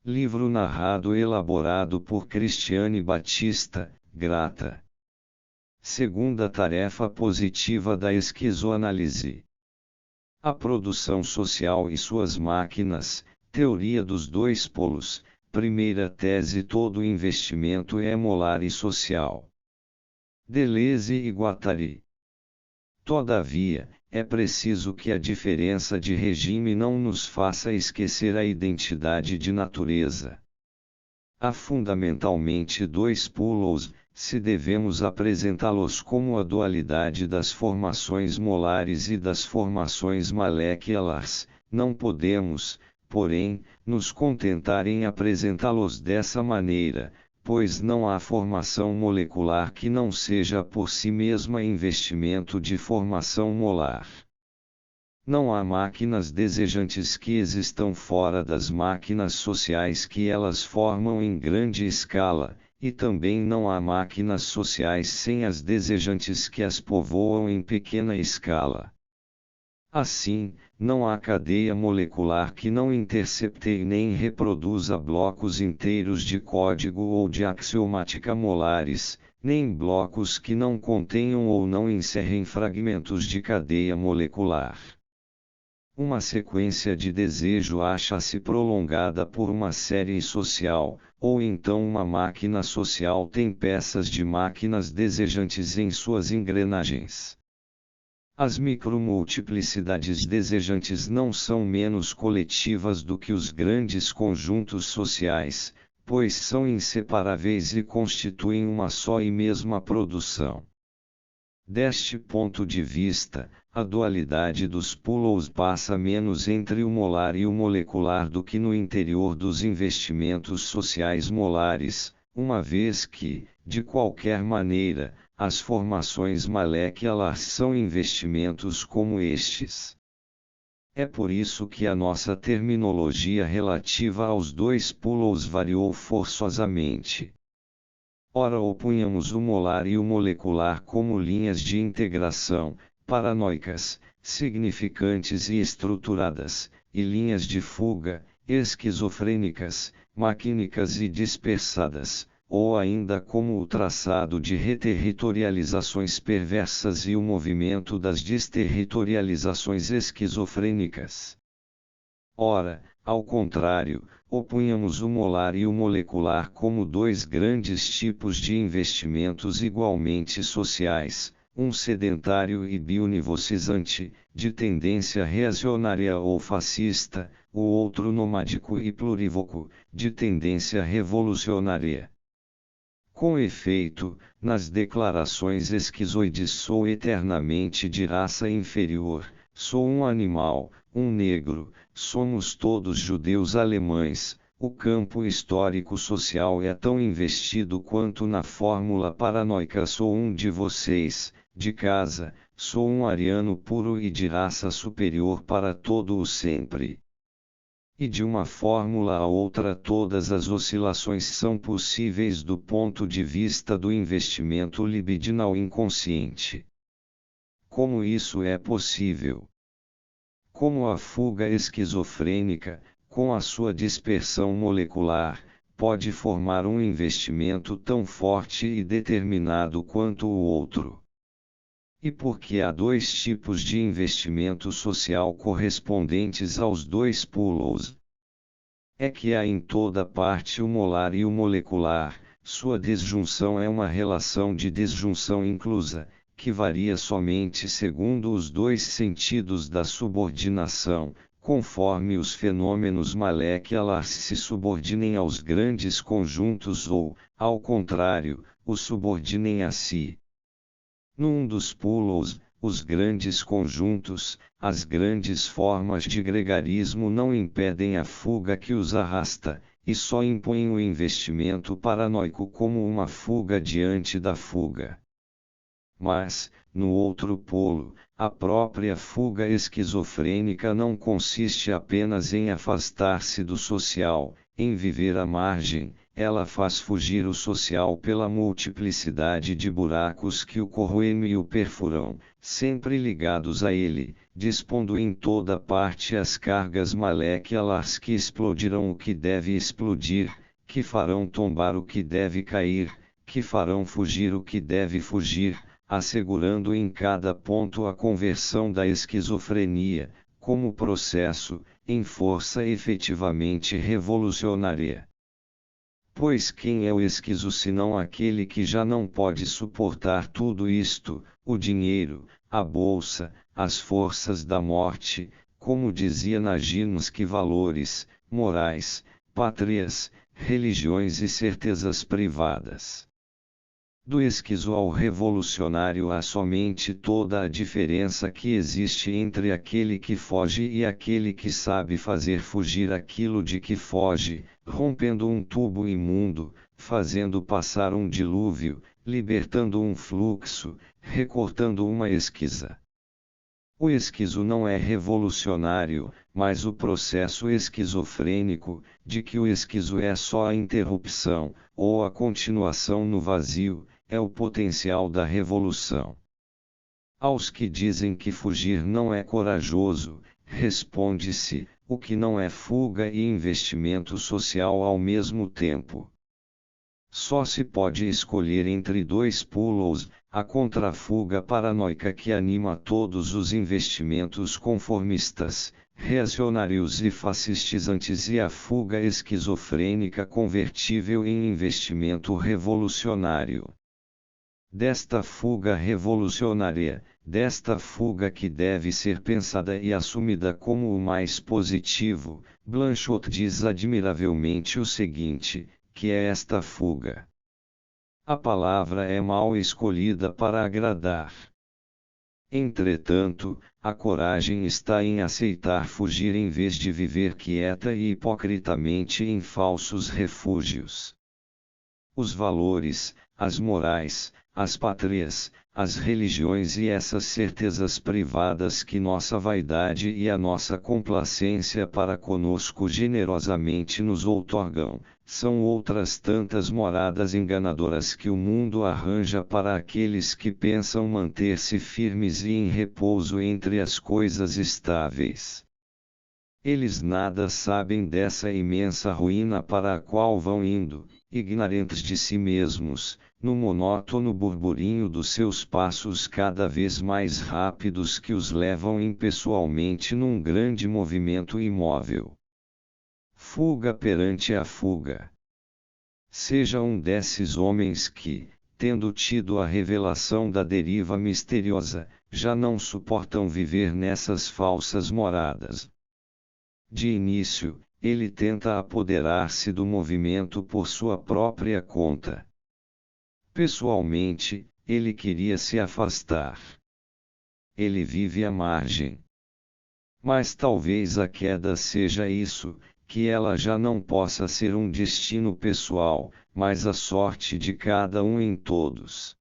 Livro narrado e elaborado por Cristiane Batista, Grata. Segunda tarefa positiva da esquizoanálise. A produção social e suas máquinas, teoria dos dois polos. Primeira tese: todo investimento é molar e social. Deleuze e Guattari. Todavia, é preciso que a diferença de regime não nos faça esquecer a identidade de natureza. Há fundamentalmente dois polos, se devemos apresentá-los como a dualidade das formações molares e das formações moleculares, não podemos, porém, nos contentar em apresentá-los dessa maneira, pois não há formação molecular que não seja por si mesma investimento de formação molar. Não há máquinas desejantes que existam fora das máquinas sociais que elas formam em grande escala, e também não há máquinas sociais sem as desejantes que as povoam em pequena escala. Assim, não há cadeia molecular que não intercepte nem reproduza blocos inteiros de código ou de axiomática molares, nem blocos que não contenham ou não encerrem fragmentos de cadeia molecular. Uma sequência de desejo acha-se prolongada por uma série social, ou então uma máquina social tem peças de máquinas desejantes em suas engrenagens. As micromultiplicidades desejantes não são menos coletivas do que os grandes conjuntos sociais, pois são inseparáveis e constituem uma só e mesma produção. Deste ponto de vista, a dualidade dos polos passa menos entre o molar e o molecular do que no interior dos investimentos sociais molares, uma vez que, de qualquer maneira, as formações moleculares são investimentos como estes. É por isso que a nossa terminologia relativa aos dois polos variou forçosamente. Ora opunhamos o molar e o molecular como linhas de integração, paranoicas, significantes e estruturadas, e linhas de fuga, esquizofrênicas, maquínicas e dispersadas, ou ainda como o traçado de reterritorializações perversas e o movimento das desterritorializações esquizofrênicas. Ora, ao contrário, opunhamos o molar e o molecular como dois grandes tipos de investimentos igualmente sociais, um sedentário e biunivocizante, de tendência reacionária ou fascista, o outro nomádico e plurivoco, de tendência revolucionária. Com efeito, nas declarações esquizoides sou eternamente de raça inferior, sou um animal, um negro, somos todos judeus alemães, o campo histórico-social é tão investido quanto na fórmula paranoica sou um de vocês, de casa, sou um ariano puro e de raça superior para todo o sempre. E de uma fórmula a outra todas as oscilações são possíveis do ponto de vista do investimento libidinal inconsciente. Como isso é possível? Como a fuga esquizofrênica, com a sua dispersão molecular, pode formar um investimento tão forte e determinado quanto o outro? E porque há dois tipos de investimento social correspondentes aos dois polos? É que há em toda parte o molar e o molecular, sua disjunção é uma relação de disjunção inclusa, que varia somente segundo os dois sentidos da subordinação, conforme os fenômenos moleculares se subordinem aos grandes conjuntos ou, ao contrário, os subordinem a si. Num dos polos, os grandes conjuntos, as grandes formas de gregarismo não impedem a fuga que os arrasta, e só impõem o investimento paranoico como uma fuga diante da fuga. Mas, no outro polo, a própria fuga esquizofrênica não consiste apenas em afastar-se do social, em viver à margem, ela faz fugir o social pela multiplicidade de buracos que o corroem e o perfuram, sempre ligados a ele, dispondo em toda parte as cargas moleculares que explodirão o que deve explodir, que farão tombar o que deve cair, que farão fugir o que deve fugir, assegurando em cada ponto a conversão da esquizofrenia, como processo, em força efetivamente revolucionária. Pois quem é o esquizo senão aquele que já não pode suportar tudo isto, o dinheiro, a bolsa, as forças da morte, como dizia Naginsky, valores, morais, pátrias, religiões e certezas privadas. Do esquizo ao revolucionário há somente toda a diferença que existe entre aquele que foge e aquele que sabe fazer fugir aquilo de que foge, rompendo um tubo imundo, fazendo passar um dilúvio, libertando um fluxo, recortando uma esquiza. O esquizo não é revolucionário, mas o processo esquizofrênico, de que o esquizo é só a interrupção, ou a continuação no vazio, é o potencial da revolução. Aos que dizem que fugir não é corajoso, responde-se, o que não é fuga e investimento social ao mesmo tempo. Só se pode escolher entre dois pulos, a contrafuga paranoica que anima todos os investimentos conformistas, reacionários e fascistizantes e a fuga esquizofrênica convertível em investimento revolucionário. Desta fuga revolucionária, desta fuga que deve ser pensada e assumida como o mais positivo, Blanchot diz admiravelmente o seguinte, que é esta fuga. A palavra é mal escolhida para agradar. Entretanto, a coragem está em aceitar fugir em vez de viver quieta e hipocritamente em falsos refúgios. Os valores, as morais, as pátrias, as religiões e essas certezas privadas que nossa vaidade e a nossa complacência para conosco generosamente nos outorgam, são outras tantas moradas enganadoras que o mundo arranja para aqueles que pensam manter-se firmes e em repouso entre as coisas estáveis. Eles nada sabem dessa imensa ruína para a qual vão indo, ignorantes de si mesmos, no monótono burburinho dos seus passos cada vez mais rápidos que os levam impessoalmente num grande movimento imóvel. Fuga perante a fuga. Seja um desses homens que, tendo tido a revelação da deriva misteriosa, já não suportam viver nessas falsas moradas. De início, ele tenta apoderar-se do movimento por sua própria conta. Pessoalmente, ele queria se afastar. Ele vive à margem. Mas talvez a queda seja isso, que ela já não possa ser um destino pessoal, mas a sorte de cada um em todos.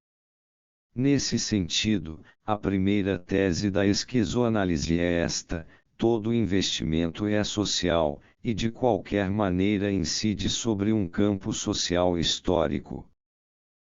Nesse sentido, a primeira tese da esquizoanálise é esta: todo investimento é social, e de qualquer maneira incide sobre um campo social histórico.